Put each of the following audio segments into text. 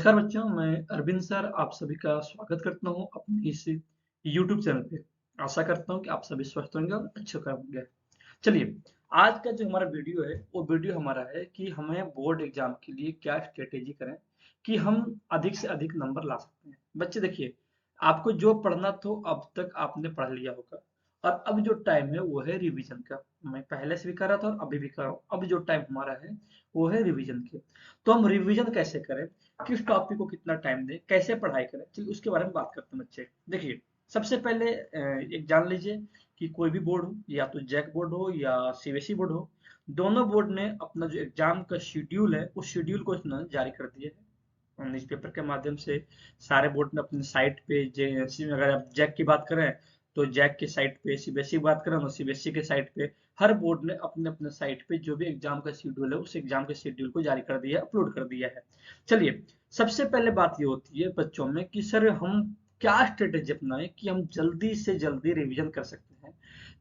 नमस्कार बच्चों, मैं अरविंद सर आप सभी का स्वागत करता हूं अपने इस YouTube चैनल पे। आशा करता हूं कि आप सभी स्वस्थ होंगे और अच्छे होंगे। चलिए, आज का जो हमारा वीडियो है, वो वीडियो हमारा है कि हमें बोर्ड एग्जाम के लिए क्या स्ट्रेटेजी करें कि हम अधिक से अधिक नंबर ला सकते हैं। बच्चे देखिए, आपको जो पढ़ना था अब तक आपने पढ़ लिया होगा और अब जो टाइम है वो है रिवीजन का। मैं पहले से भी कर रहा था और अभी भी कर रहा हूँ। अब जो टाइम हमारा है वो है रिवीजन के। तो हम रिवीजन कैसे करें, किस टॉपिक को कितना टाइम दें, कैसे पढ़ाई करें, चलिए उसके बारे में बात करते हैं बच्चे। देखिए, सबसे पहले एक जान लीजिए कि कोई भी बोर्ड हो, या तो जैक बोर्ड हो या सीबीएसई बोर्ड हो, दोनों बोर्ड ने अपना जो एग्जाम का शेड्यूल है उस शेड्यूल को इन्होंने जारी कर दिया है न्यूज़पेपर के माध्यम से। सारे बोर्ड ने अपनी साइट पे अगर आप जैक की बात करें तो जैक के साइट पे, सीबीएसई की बात करें तो सीबीएसई के साइट पे, हर बोर्ड ने अपने अपने साइट पे जो भी एग्जाम का शेड्यूल है उस एग्जाम के शेड्यूल को जारी कर दिया है, अपलोड कर दिया है। चलिए, सबसे पहले बात ये होती है बच्चों में कि सर हम क्या स्ट्रेटेजी अपनाएं कि हम जल्दी से जल्दी रिवीजन कर सकते हैं,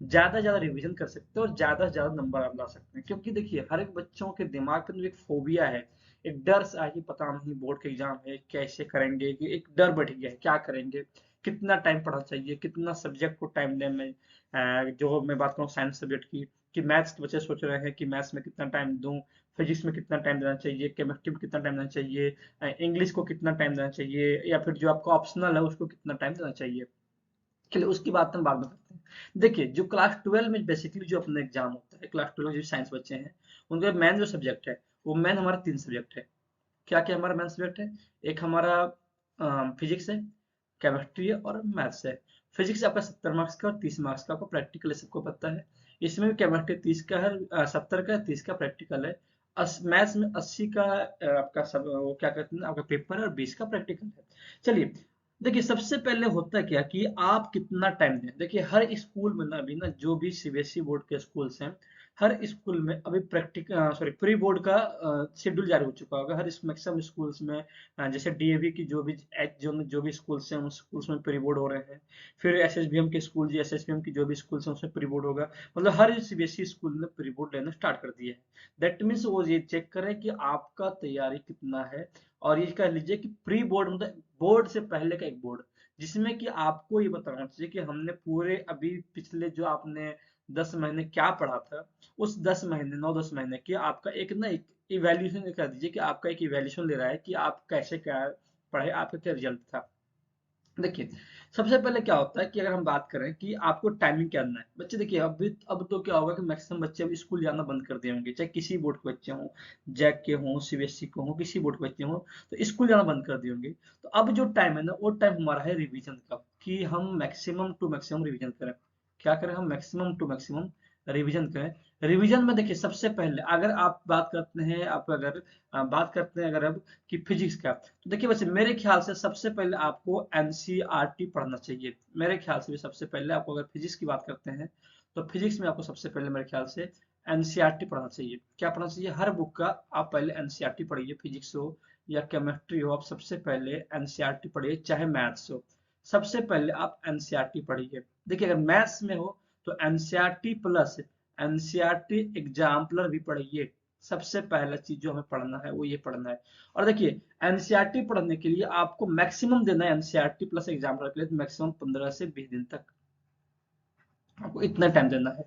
ज्यादा रिवीजन कर सकते हैं और ज्यादा से ज्यादा नंबर आप ला सकते हैं। क्योंकि देखिए, हर एक बच्चों के दिमाग के अंदर एक फोबिया है, एक डर सा है कि पता नहीं बोर्ड का एग्जाम है कैसे करेंगे, कि एक डर बैठ गया है क्या करेंगे, कितना टाइम पढ़ना चाहिए, कितना सब्जेक्ट को टाइम दें। मैं जो मैं बात करूँ साइंस सब्जेक्ट की, कि मैथ्स के बच्चे सोच रहे हैं कि मैथ्स में कितना टाइम दूं, फिजिक्स में कितना टाइम देना चाहिए, केमिस्ट्री में कितना टाइम देना चाहिए, इंग्लिश को कितना टाइम देना चाहिए, या फिर जो आपका ऑप्शनल है उसको कितना टाइम देना चाहिए। चलिए उसकी बात हम बाद में करते हैं। देखिए, जो क्लास 12 में बेसिकली जो अपना एग्जाम होता है, क्लास 12 जो साइंस बच्चे हैं उनका मेन जो सब्जेक्ट है वो मेन हमारा 3 सब्जेक्ट है। क्या क्या हमारा मेन सब्जेक्ट है? एक हमारा फिजिक्स है, केमिस्ट्री है और मैथ्स है। फिजिक्स आपका 70 मार्क्स का और 30 मार्क्स का, आपको प्रैक्टिकल है, सबको पता है। इसमें भी केमिस्ट्री 30 का है, 70 का है, 30 का प्रैक्टिकल है। मैथ्स में 80 का आपका सब वो क्या कहते हैं आपका पेपर है और 20 का प्रैक्टिकल है। चलिए, देखिए सबसे पहले होता क्या कि आप कितना टाइम दें। देखिए, हर स्कूल में ना अभी ना जो भी सीबीएसई बोर्ड के स्कूल्स हैं, हर स्कूल में अभी प्री बोर्ड का शेड्यूल जारी हो चुका होगा। हर मैक्सिमम स्कूल्स में जैसे डीएवी की जो भी स्कूल्स हैं उन स्कूल्स में प्री बोर्ड हो रहे हैं। फिर एसएसबीएम के स्कूल, जी एसएसबीएम की जो भी स्कूल्स हैं उसमें प्री बोर्ड होगा। मतलब हर सीबीएसई स्कूल ने प्री बोर्ड लेना स्टार्ट कर दिया है। दैट मीन्स वो ये चेक करें कि आपका तैयारी कितना है। और ये कह लीजिए कि प्री बोर्ड मतलब बोर्ड से पहले का एक बोर्ड, जिसमें कि आपको ये बताना चाहिए कि हमने पूरे अभी पिछले जो आपने 10 महीने क्या पढ़ा था, उस 10 महीने 9-10 महीने की आपका एक ना एक इवेल्यूशन कर दीजिए कि आपका एक इवेल्यूशन ले रहा है कि आप कैसे क्या पढ़े, आपका क्या रिजल्ट था। देखिए, सबसे पहले क्या होता है कि अगर हम बात करें कि आपको टाइमिंग क्या करना है। बच्चे देखिए, अब तो क्या होगा कि मैक्सिमम बच्चे अब स्कूल जाना बंद कर दिए होंगे, चाहे किसी बोर्ड के बच्चे हों, जैक के हों, सीबीएसई के हों, किसी बोर्ड के बच्चे हों, तो स्कूल जाना बंद कर दिए होंगे। तो अब जो टाइम है ना वो टाइम हमारा है रिवीजन का, कि हम मैक्सिमम टू मैक्सिमम रिवीजन करें। क्या करें? हम मैक्सिमम टू मैक्सिमम रिवीजन करें। रिवीजन में देखिए, सबसे पहले अगर आप बात करते हैं, आप अगर बात करते हैं अगर अब कि फिजिक्स का, तो देखिए वैसे मेरे ख्याल से सबसे पहले आपको एनसीईआरटी पढ़ना चाहिए। मेरे ख्याल से भी सबसे पहले आपको, अगर फिजिक्स की बात करते हैं तो फिजिक्स में आपको सबसे पहले मेरे ख्याल से एनसीईआरटी पढ़ना चाहिए। क्या पढ़ना चाहिए? हर बुक का आप पहले एनसीईआरटी पढ़िए। फिजिक्स हो या केमिस्ट्री हो, आप सबसे पहले एनसीईआरटी पढ़िए। चाहे मैथ्स हो, सबसे पहले आप एनसीईआरटी पढ़िए। देखिए, अगर मैथ्स में हो तो एनसीईआरटी प्लस एनसीईआरटी एग्जाम्पलर भी पढ़िए। सबसे पहला चीज जो हमें पढ़ना है वो ये पढ़ना है। और देखिए, एनसीईआरटी पढ़ने के लिए आपको मैक्सिमम देना है एनसीईआरटी प्लस एग्जाम्पलर के लिए, मैक्सिमम 15 से 20 दिन तक आपको इतना टाइम देना है।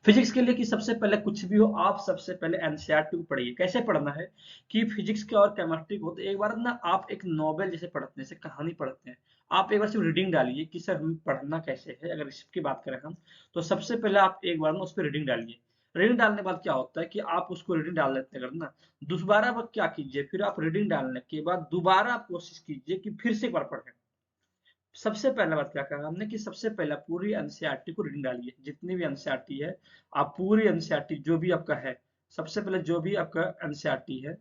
फिजिक्स के लिए कि सबसे पहले कुछ भी हो, आप सबसे पहले एनसीईआरटी को पढ़िए। कैसे पढ़ना है कि फिजिक्स के और केमिस्ट्री को तो एक बार ना आप एक नॉवेल जैसे पढ़ते हैं, जैसे कहानी पढ़ते हैं, आप एक बार सिर्फ रीडिंग डालिए कि सर हमें पढ़ना कैसे है। अगर इसकी बात करें हम, तो सबसे पहले आप एक बार ना उस पर रीडिंग डालिए। रीडिंग डालने के बाद क्या होता है कि आप उसको रीडिंग डाल लेते हैं अगर ना, दोबारा वक्त क्या कीजिए, फिर आप रीडिंग डालने के बाद दोबारा आप कोशिश कीजिए कि फिर से एक बार पढ़ें। सबसे पहला बात क्या कहा हमने कि सबसे पहला पूरी एनसीईआरटी को रीडिंग डालिए। जितनी भी एनसीईआरटी है, आप पूरी एनसीईआरटी जो भी आपका है, सबसे पहले जो भी आपका एनसीईआरटी है,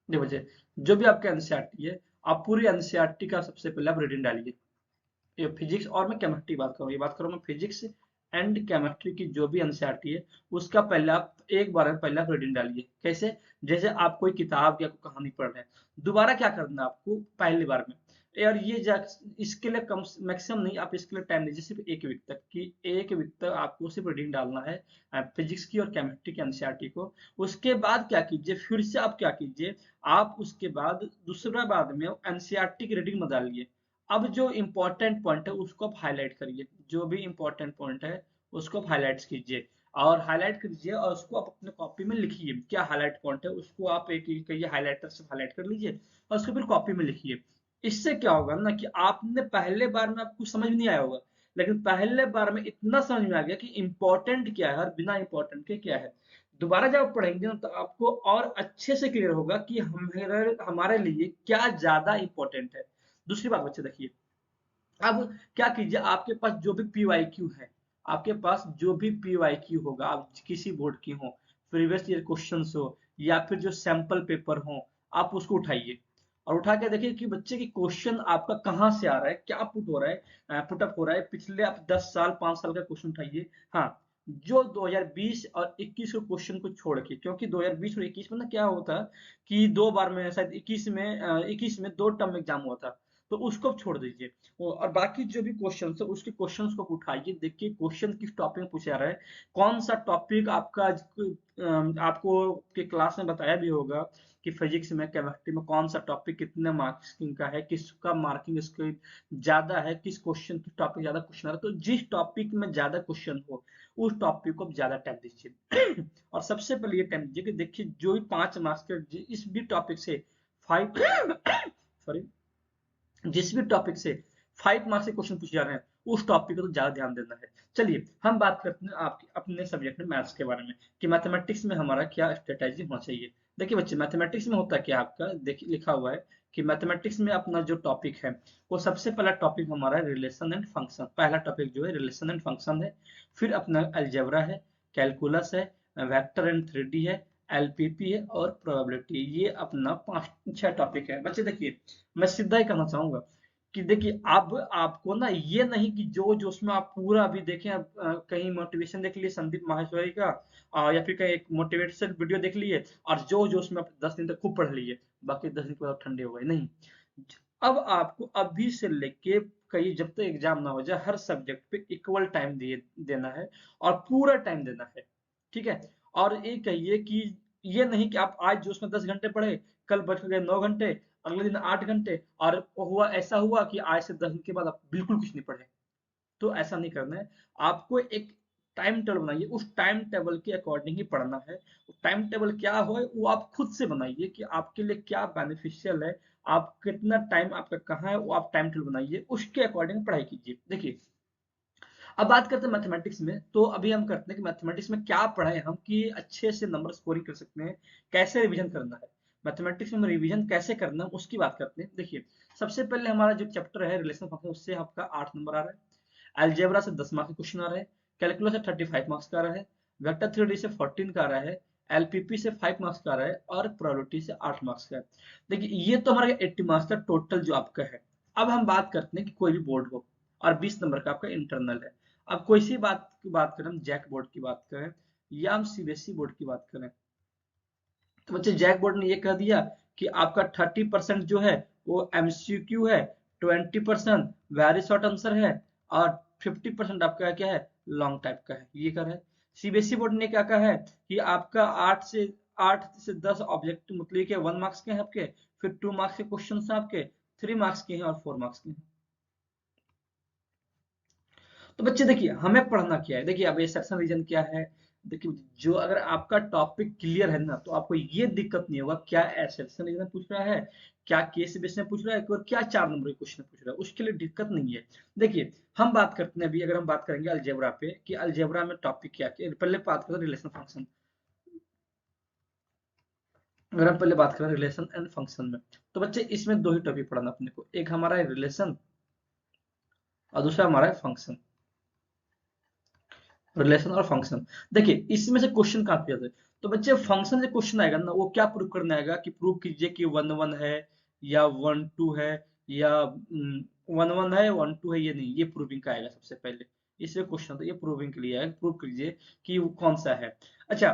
देखो बच्चे, जो भी आपका एनसीईआरटी है, आप पूरी एनसीईआरटी का सबसे पहले आप रीडिंग डालिए। ये फिजिक्स और मैं केमिस्ट्री बात करूँ, ये बात करूँ मैं फिजिक्स एंड केमिस्ट्री की जो भी एनसीईआरटी है, उसका पहले आप एक बार में पहले आप रीडिंग डालिए। कैसे? जैसे आप कोई किताब या कोई कहानी पढ़ रहे हैं, दोबारा क्या करना है आपको पहली बार में, और ये इसके लिए कम मैक्सिमम नहीं, आप इसके लिए टाइम दीजिए सिर्फ 1 वीक तक, कि 1 वीक तक आपको सिर्फ रीडिंग डालना है फिजिक्स की और केमिस्ट्री की एनसीईआरटी को। उसके बाद क्या कीजिए, फिर से आप क्या कीजिए, आप उसके बाद दूसरा बाद में एनसीईआरटी की रीडिंग में डालिए। अब जो इम्पोर्टेंट पॉइंट है उसको आप हाईलाइट करिए, जो भी इम्पोर्टेंट पॉइंट है उसको आप हाईलाइट कीजिए, और हाईलाइट कीजिए और उसको आप अपने कॉपी में लिखिए, क्या हाईलाइट पॉइंट है उसको आप एक कहिए हाईलाइटर से हाईलाइट कर लीजिए और उसको फिर कॉपी में लिखिए। इससे क्या होगा ना कि आपने पहले बार में आपको समझ नहीं आया होगा, लेकिन पहले बार में इतना समझ में आ गया कि इंपॉर्टेंट क्या है और बिना इंपॉर्टेंट के क्या है। दोबारा जब आप पढ़ेंगे ना तो आपको और अच्छे से क्लियर होगा कि हमारे हमारे लिए क्या ज्यादा इंपॉर्टेंट है। दूसरी बात बच्चे देखिए, अब क्या कीजिए, आपके पास जो भी पीवाईक्यू है, आपके पास जो भी पीवाईक्यू होगा, आप किसी बोर्ड की हो, प्रीवियस ईयर क्वेश्चंस हो या फिर जो सैंपल पेपर हो, आप उसको उठाइए और उठा के देखिए कि बच्चे की क्वेश्चन आपका कहाँ से आ रहा है, क्या पुट हो रहा है, पुटअप हो रहा है, पिछले आप 10 साल 5 साल का क्वेश्चन उठाइए। हाँ, जो 2020 और 21 के क्वेश्चन को छोड़ के, क्योंकि 2020 और 21 में ना क्या होता कि 2 बार में शायद 21 में 2 टर्म एग्जाम हुआ था, तो उसको छोड़ दीजिए। और बाकी जो भी क्वेश्चन है उसके क्वेश्चंस को उठाइए, देखिए क्वेश्चन किस टॉपिक में पूछा जा रहा है, कौन सा टॉपिक आपका आपको के क्लास में बताया भी होगा कि फिजिक्स में केमिस्ट्री में कौन सा टॉपिक कितने मार्किंग का है, किसका मार्किंग इसके ज्यादा है, किस क्वेश्चन किस टॉपिक ज्यादा क्वेश्चन आ रहा है। तो जिस टॉपिक में ज्यादा क्वेश्चन हो उस टॉपिक को ज्यादा टाइम दीजिए और सबसे पहले ये टाइम दीजिए कि देखिए जो भी 5 मार्क्स के इस भी टॉपिक से 5 सॉरी जिस भी टॉपिक से 5 मार्क्स के क्वेश्चन पूछे जा रहे हैं उस टॉपिक को तो ज्यादा ध्यान देना है। चलिए हम बात करते हैं आपके अपने सब्जेक्ट में मैथ्स के बारे में, कि मैथमेटिक्स में हमारा क्या स्ट्रेटेजी होना चाहिए। देखिए बच्चे, मैथमेटिक्स में होता क्या आपका, देखिए लिखा हुआ है कि मैथमेटिक्स में अपना जो टॉपिक है वो सबसे पहला टॉपिक हमारा रिलेशन एंड फंक्शन, पहला टॉपिक जो है रिलेशन एंड फंक्शन है। फिर अपना अलजेब्रा है, कैलकुलस है, वेक्टर एंड 3D है, एलपीपी है और प्रोबेबिलिटी। ये अपना 5-6 टॉपिक है। बच्चे देखिए, मैं सीधा ही कहना चाहूंगा कि देखिए अब आपको ना ये नहीं कि जो जो उसमें आप पूरा अभी देखें, कहीं मोटिवेशन देख लिए संदीप माहेश्वरी का, या फिर कहीं एक मोटिवेशनल वीडियो देख लिए और जो जो उसमें आप 10 दिन तक खूब पढ़ लिए, बाकी 10 दिन के बाद आप ठंडे हो गए, नहीं। अब आपको अभी से लेके कहीं जब तक एग्जाम ना हो जाए हर सब्जेक्ट पे इक्वल टाइम दिए देना है और पूरा टाइम देना है, ठीक है। और ये कहिए कि ये नहीं कि आप आज जो उसमें 10 घंटे पढ़े, कल बच गए 9 घंटे, अगले दिन 8 घंटे, और ऐसा हुआ कि आज से 10 दिन के बाद आप बिल्कुल कुछ नहीं पढ़े। तो ऐसा नहीं करना है, आपको एक टाइम टेबल बनाइए, उस टाइम टेबल के अकॉर्डिंग ही पढ़ना है। टाइम टेबल क्या हो वो आप खुद से बनाइए कि आपके लिए क्या बेनिफिशियल है, आप कितना टाइम आपका कहाँ है, वो आप टाइम टेबल बनाइए, उसके अकॉर्डिंग पढ़ाई कीजिए। देखिए अब बात करते हैं मैथमेटिक्स में, तो अभी हम करते हैं कि मैथमेटिक्स में क्या पढ़ाएं हम कि अच्छे से नंबर स्कोरिंग कर सकते हैं, कैसे रिवीजन करना है, मैथमेटिक्स में रिवीजन कैसे करना है उसकी बात करते हैं। देखिए सबसे पहले हमारा जो चैप्टर है रिलेशन फंक्शन, उससे आपका 8 नंबर आ रहा है, अलजेब्रा से 10 मार्क्स का क्वेश्चन आ रहा है, कैलकुलस से 35 मार्क्स का आ रहा है, वेक्टर 3D से 14 का आ रहा है, एलपीपी से 5 मार्क्स का आ रहा है और प्रोबेबिलिटी से 8 मार्क्स का है। देखिए ये तो हमारा 80 मार्क्स का टोटल जो आपका है। अब हम बात करते हैं कि कोई भी बोर्ड हो और 20 नंबर का आपका इंटरनल है। अब कोई सी बात की बात करें, हम जैक बोर्ड की बात करें या हम सीबीएसई बोर्ड की बात करें, तो बच्चे जैक बोर्ड ने ये कह दिया कि आपका 30% जो है वो एमसीक्यू है, 20% वेरी शॉर्ट आंसर है और 50% आपका क्या है लॉन्ग टाइप का है, ये कर रहा है। सीबीएसई बोर्ड ने क्या कहा है कि आपका 8 से 10 ऑब्जेक्ट मतलब कि 1 मार्क्स के हैं आपके, फिर 2 मार्क्स के क्वेश्चन हैं आपके, 3 मार्क्स के हैं और 4 मार्क्स के हैं। तो बच्चे देखिए हमें पढ़ना क्या है, देखिए अब ये सेक्शन रीजन क्या है। देखिए जो अगर आपका टॉपिक क्लियर है ना तो आपको ये दिक्कत नहीं होगा क्या सेक्शन रीजन पूछ रहा है, क्या केस बेस में पूछ रहा है और क्या 4 नंबर के क्वेश्चन पूछ रहा है, उसके लिए दिक्कत नहीं है। देखिए हम बात करते हैं अभी, अगर हम बात करेंगे अलजेब्रा पे कि अलजेब्रा में टॉपिक क्या है, पहले बात करते हैं रिलेशन फंक्शन। अगर हम पहले बात करें रिलेशन एंड फंक्शन में, तो बच्चे इसमें 2 ही टॉपिक पढ़ना अपने को, एक हमारा है रिलेशन और दूसरा हमारा है फंक्शन। रिलेशन और फंक्शन, देखिए इसमें से क्वेश्चन कहाँ पे आते हैं, तो बच्चे फंक्शन से क्वेश्चन आएगा ना, वो क्या प्रूव करना आएगा कि प्रूव कीजिए कि 1 1 है या 1 2 है या 1 1 है 1 2 है, ये नहीं, ये प्रूविंग का आएगा सबसे पहले। इसमें क्वेश्चन तो ये प्रूविंग के लिए है, प्रूव कीजिए कि वो कौन सा है। अच्छा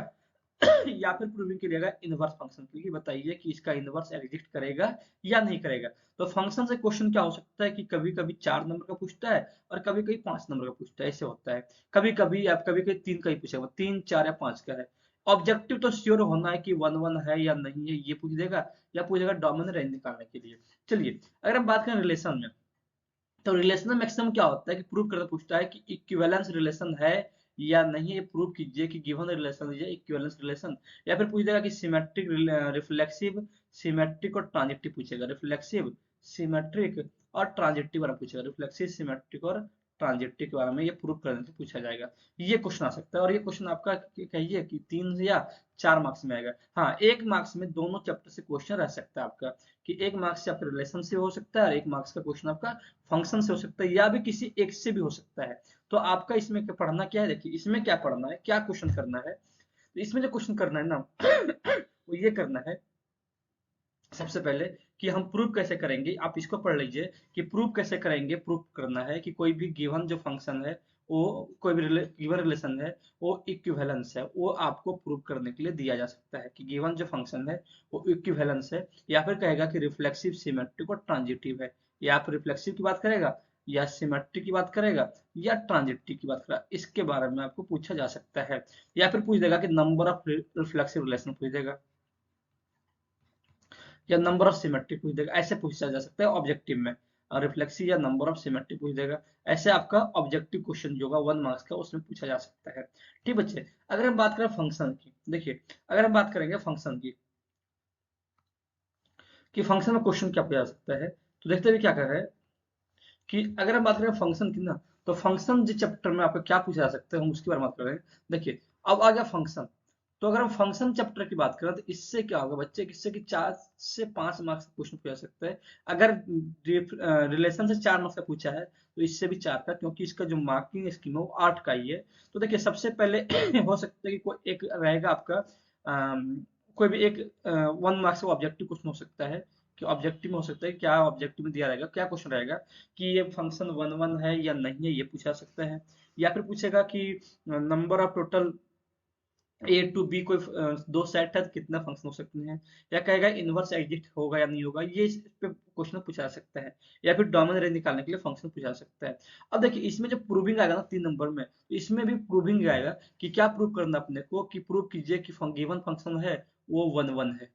या फिर प्रूविंग के लिए आएगा इनवर्स फंक्शन के लिए, बताइए कि इसका इनवर्स एग्जिस्ट करेगा या नहीं करेगा। तो फंक्शन से क्वेश्चन क्या हो सकता है कि कभी कभी 4 नंबर का पूछता है और कभी कभी 5 नंबर का पूछता है, ऐसे होता है। कभी कभी आप कभी कभी 3 का ही पूछेगा, 3, 4 या 5 का है। ऑब्जेक्टिव तो श्योर होना है कि 1 1 है या नहीं है, ये पूछ देगा, या पूछेगा डोमेन रेंज निकालने के लिए। चलिए अगर हम बात करें रिलेशन में, तो रिलेशन में मैक्सिमम क्या होता है कि प्रूव करना पूछता है कि इक्विवेलेंस रिलेशन है या नहीं, ये प्रूव कीजिए कि गिवन रिलेशन है इक्विवेलेंस रिलेशन। या फिर पूछ देगा कि सिमेट्रिक, रिफ्लेक्सिव, सिमेट्रिक और ट्रांजिटिव पूछेगा, रिफ्लेक्सिव, सिमेट्रिक और ट्रांजिटिव वाला पूछेगा, रिफ्लेक्सिव, सिमेट्रिक और ट्रांजिटिव के बारे में ये प्रूव करने से पूछा जाएगा। ये क्वेश्चन आ सकता है, और ये क्वेश्चन आपका कहिए कि 3 या 4 मार्क्स में आएगा। हाँ, 1 मार्क्स में दोनों चैप्टर से क्वेश्चन रह सकता है आपका, कि 1 मार्क्स से आपका रिलेशन से हो सकता है और 1 मार्क्स का क्वेश्चन आपका फंक्शन से हो सकता है, या भी किसी एक से भी हो सकता है। तो आपका इसमें पढ़ना क्या है, देखिए इसमें क्या पढ़ना है, क्या क्वेश्चन करना है। तो इसमें जो क्वेश्चन करना है ना वो ये करना है सबसे पहले कि हम प्रूव कैसे करेंगे। आप इसको पढ़ लीजिए कि प्रूव कैसे करेंगे। प्रूव करना है कि कोई भी गिवन जो फंक्शन है, वो कोई भी गिवन रिलेशन है, वो इक्विवेलेंस है, वो आपको प्रूव करने के लिए दिया जा सकता है कि गिवन जो फंक्शन है वो इक्विवेलेंस है। या फिर कहेगा कि रिफ्लेक्सिव, सिमेट्रिक और ट्रांजिटिव है। या फिर रिफ्लेक्सिव की बात करेगा, या सिमेट्रिक की बात करेगा, या ट्रांजिटिव की बात करेगा, इसके बारे में आपको पूछा जा सकता है। या फिर पूछ देगा कि नंबर ऑफ रिफ्लेक्सिव रिलेशन पूछ देगा, या नंबर ऑफ सिमेट्री पूछ देगा, ऐसे पूछा जा सकता है ऑब्जेक्टिव में। और रिफ्लेक्सिव या नंबर ऑफ सिमेट्री पूछ देगा, ऐसे आपका ऑब्जेक्टिव क्वेश्चन जो होगा 1 मार्क्स का, उसमें पूछा जा सकता है। ठीक बच्चे, अगर हम बात करें फंक्शन की, देखिए अगर हम बात करेंगे फंक्शन की कि फंक्शन में क्वेश्चन क्या पूछा जा सकता है, तो देखते हैं क्या कर रहे हैं कि अगर हम बात करें फंक्शन की ना, तो फंक्शन जिस चैप्टर में आपको क्या पूछा जा सकता है हम उसके बारे में बात कर रहे हैं। देखिए अब आ गया फंक्शन। तो अगर हम फंक्शन चैप्टर की बात करें तो इससे क्या होगा बच्चे, इससे कि 4 से 5 मार्क्स का क्वेश्चन पूछा सकता है। अगर रिलेशन से 4 मार्क्स का पूछा है तो इससे भी 4 का, क्योंकि इसका जो मार्किंग स्कीम है वो 8 का ही है। तो देखिए सबसे पहले हो सकता है कि कोई एक रहेगा आपका, कोई भी एक 1 मार्क्स का ऑब्जेक्टिव क्वेश्चन हो सकता है। कि ऑब्जेक्टिव में हो सकता है, क्या ऑब्जेक्टिव में दिया रहेगा, क्या क्वेश्चन रहेगा कि ये फंक्शन 1 1 है या नहीं है, ये पूछा सकता है। या फिर पूछेगा कि number of total A to B कोई दो सेट है तो कितना फंक्शन हो सकते हैं। या कहेगा इनवर्स एग्जिस्ट होगा या नहीं होगा, ये इस पे क्वेश्चन पूछा जा सकता है। या फिर डोमेन रेंज निकालने के लिए फंक्शन पूछा जा सकता है। अब देखिए इसमें जो प्रूविंग आएगा ना 3 नंबर में, तो इसमें भी प्रूविंग आएगा कि क्या प्रूव करना अपने को, कि प्रूव कीजिए कि गिवन फंक्शन है वो 1 1 है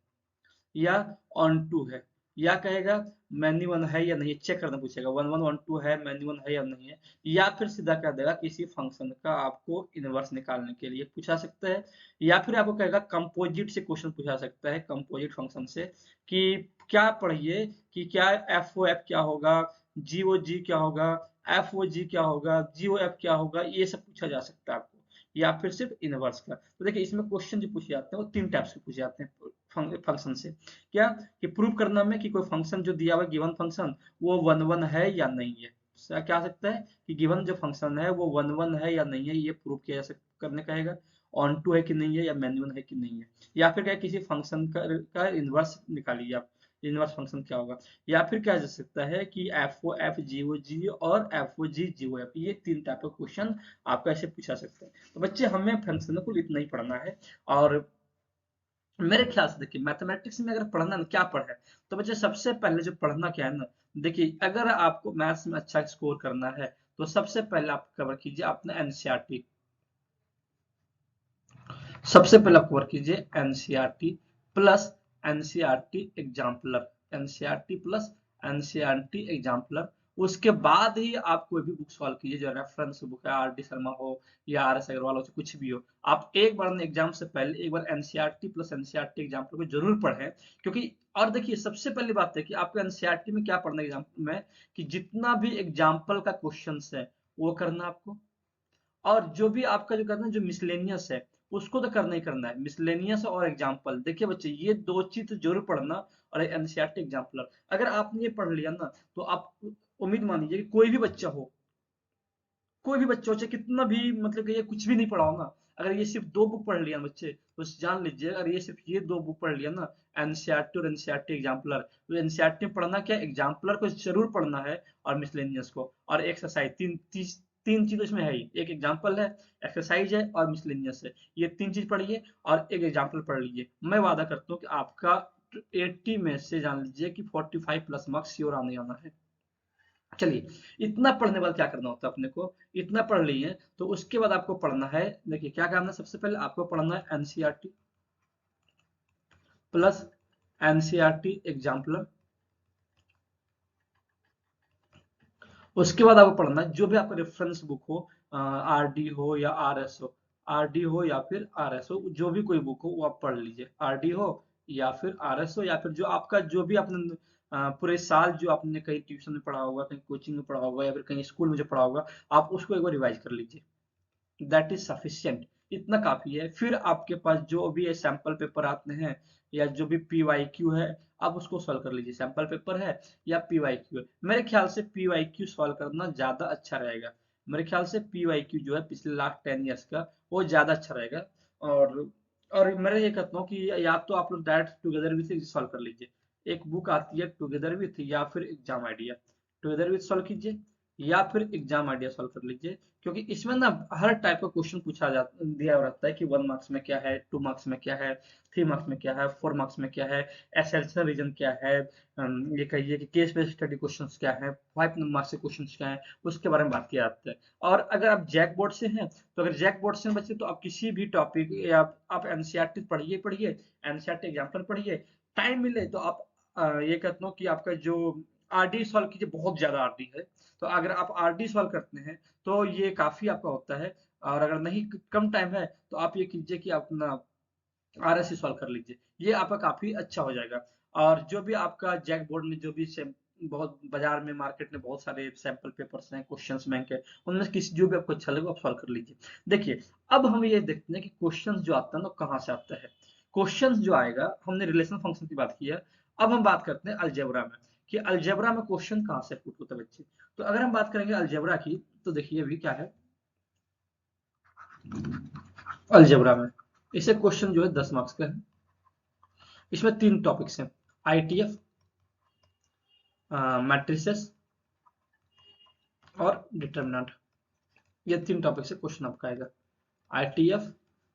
या ऑन टू है, या कहेगा मैन्यू वन है या नहीं, चेक करना पूछेगा 1 1 1 2 है, मैन्यू वन है या नहीं है। या फिर सीधा कह देगा किसी फंक्शन का आपको इनवर्स निकालने के लिए पूछा सकता है। या फिर आपको कहेगा कंपोजिट से क्वेश्चन पूछा सकता है, कंपोजिट फंक्शन से, कि क्या पढ़िए कि क्या एफ ओ एफ क्या होगा, जी ओ जी क्या होगा, एफ ओ जी क्या होगा, जी ओ एफ क्या होगा, ये सब पूछा जा सकता है आपको। या फिर सिर्फ इनवर्स का। तो देखिए इसमें क्वेश्चन जो पूछे जाते हैं वो 3 टाइप्स के पूछे जाते हैं फंक्शन से। क्या कि प्रूव करना में कि कोई फंक्शन जो दिया हुआ गिवन फंक्शन वो 1 1 है या नहीं है। क्या आ सकता है कि गिवन जो फंक्शन है वो 1 1 है या नहीं है, ये प्रूव किया जा सकता, करने कहेगा ऑन टू है कि नहीं है, या मैन्युअल है कि नहीं है। या फिर क्या किसी फंक्शन का इनवर्स निकालिए आप, इनवर्स फंक्शन क्या होगा। या फिर क्या जा सकता है कि एफ ओ एफ जी ओ जी और एफ ओ जी जी ओ एफ, ये 3 टाइप का क्वेश्चन आपका ऐसे पूछा सकता है। तो बच्चे हमें फंक्शन को इतना ही पढ़ना है। और मेरे ख्याल से देखिए मैथमेटिक्स में अगर पढ़ना ना क्या पढ़े, तो बच्चे सबसे पहले जो पढ़ना क्या है ना, देखिए अगर आपको मैथ्स में अच्छा स्कोर करना है तो सबसे पहले आप कवर कीजिए अपना एनसीईआरटी। सबसे पहले आप कवर कीजिए NCERT plus NCERT exemplar, NCERT plus NCERT exemplar. उसके बाद ही आप कोई भी बुक सॉल्व कीजिए, जो रेफरेंस बुक है, आर डी शर्मा हो या आर एस अग्रवाल हो, कुछ भी हो। आप एक बार एग्जाम से पहले एक बार एनसीईआरटी प्लस एनसीईआरटी एग्जाम्पलर को जरूर पढ़ें। क्योंकि और देखिए सबसे पहली बात है कि आपको एनसीईआरटी में क्या पढ़ना है एग्जाम में, कि जितना भी एग्जाम्पल का क्वेश्चन है वो करना आपको। और जो भी आपका जो करना है जो मिसलेनियस है उसको तो करना ही करना है, मिसलेनियस और एग्जाम्पल। देखिए बच्चे ये 2 चीज तो जरूर पढ़ना। और एनसीईआरटी एग्जाम्पलर अगर आपने ये पढ़ लिया ना, तो आप उम्मीद मान लीजिए कि कोई भी बच्चा हो, कोई भी बच्चा हो चाहे कितना भी मतलब कि ये कुछ भी नहीं पढ़ा हो ना, अगर ये सिर्फ 2 बुक पढ़ लिया बच्चे, तो जान लीजिए अगर ये सिर्फ ये 2 बुक पढ़ लिया ना, एनसीईआरटी और एनसीईआरटी एग्जाम्पलर, तो एनसीईआरटी में पढ़ना क्या, एग्जाम्पलर को जरूर पढ़ना है और मिसलेनियस को, और एक्सरसाइज 3 तीन चीज इसमें है ही, एक एग्जाम्पल है, एक्सरसाइज है और मिसलेनियस है। ये तीन चीज पढ़िए और एक एग्जाम्पल पढ़ लीजिए। मैं वादा करता हूँ कि आपका 80 में से जान लीजिए कि 45 प्लस मार्क्स श्योर आने आना है। चलिए, इतना पढ़ने के बाद क्या करना होता है अपने को, इतना पढ़ लिए तो उसके बाद आपको पढ़ना है, देखिए क्या करना है, सबसे पहले आपको पढ़ना है एनसीईआरटी प्लस एनसीईआरटी एग्जाम्पलर। उसके बाद आपको पढ़ना है जो भी आपका रेफरेंस बुक हो, आरडी हो या आरएस हो, आरडी हो या फिर आरएस हो, जो भी कोई बुक हो वो आप पढ़ लीजिए। आरडी हो या फिर आरएस हो या फिर जो आपका जो भी आपने पूरे साल जो आपने कहीं ट्यूशन में पढ़ा होगा, कहीं कोचिंग में पढ़ा होगा या फिर कहीं स्कूल में जो पढ़ा होगा, आप उसको एक बार रिवाइज कर लीजिए। दैट इज सफिशियंट, इतना काफी है। फिर आपके पास जो भी सैंपल पेपर आते हैं या जो भी पीवाईक्यू है, आप उसको सॉल्व कर लीजिए। सैंपल पेपर है या पीवाईक्यू है, मेरे ख्याल से पीवाईक्यू सॉल्व करना ज्यादा अच्छा रहेगा। मेरे ख्याल से पीवाईक्यू जो है पिछले लास्ट 10 ईयर्स का, वो ज्यादा अच्छा रहेगा। और और मैं ये कहता हूँ कि या तो आप लोग डायरेक्ट टुगेदर विथ सॉल्व कर लीजिए। एक बुक आती है टुगेदर विथ या फिर exam idea, together with solve कीजिए या फिर एग्जाम आइडिया सॉल्व कर लीजिए। क्योंकि इसमें ना हर टाइप का क्वेश्चन पूछा जा दिया रहता है कि 1 मार्क्स में क्या है, 2 मार्क्स में क्या है, 3 मार्क्स में क्या है, 4 मार्क्स में क्या है, एसेंशियल रीजन क्या है, ये कहिए कि केस बेस्ड स्टडी क्वेश्चंस क्या है, 5 मार्क्स के क्वेश्चंस क्या है, उसके बारे में बात किया जाता है। और अगर आप जैक बोर्ड से हैं, तो अगर जैक बोर्ड से बचे तो आप किसी भी टॉपिक या आप एनसीईआरटी पढ़िए पढ़िए, एनसीईआरटी एग्जाम्पल पढ़िए। टाइम मिले तो आप ये कहता हूँ कि आपका जो आरडी सॉल्व कीजिए, बहुत ज्यादा आरडी है, तो अगर आप आरडी सॉल्व करते हैं तो ये काफी आपका होता है। और अगर नहीं कम टाइम है तो आप ये कीजिए कि अपना आरएससी सॉल्व कर लीजिए, ये आपका काफी अच्छा हो जाएगा। और जो भी आपका जैक बोर्ड में जो भी बहुत बाजार में मार्केट में बहुत सारे सैंपल पेपर्स हैं, क्वेश्चंस बैंक है, उनमें से किसी जो भी आपको अच्छा लगे आप सॉल्व कर लीजिए। देखिए, अब हम ये देखते हैं कि क्वेश्चंस जो आता है ना कहाँ से आता है। क्वेश्चंस जो आएगा, हमने रिलेशन फंक्शन की बात की है, अब हम बात करते हैं अलजेब्रा में, कि अलजेब्रा में क्वेश्चन कहाँ से पुट होता है बच्चे। तो अगर हम बात करेंगे अलजेब्रा की, तो देखिए अभी क्या है अलजेब्रा में, इसे क्वेश्चन जो है 10 मार्क्स का है। इसमें तीन टॉपिक्स हैं, आईटीएफ, मैट्रिसेस और डिटरमिनेंट। ये तीन टॉपिक से क्वेश्चन आपका आएगा, आईटीएफ,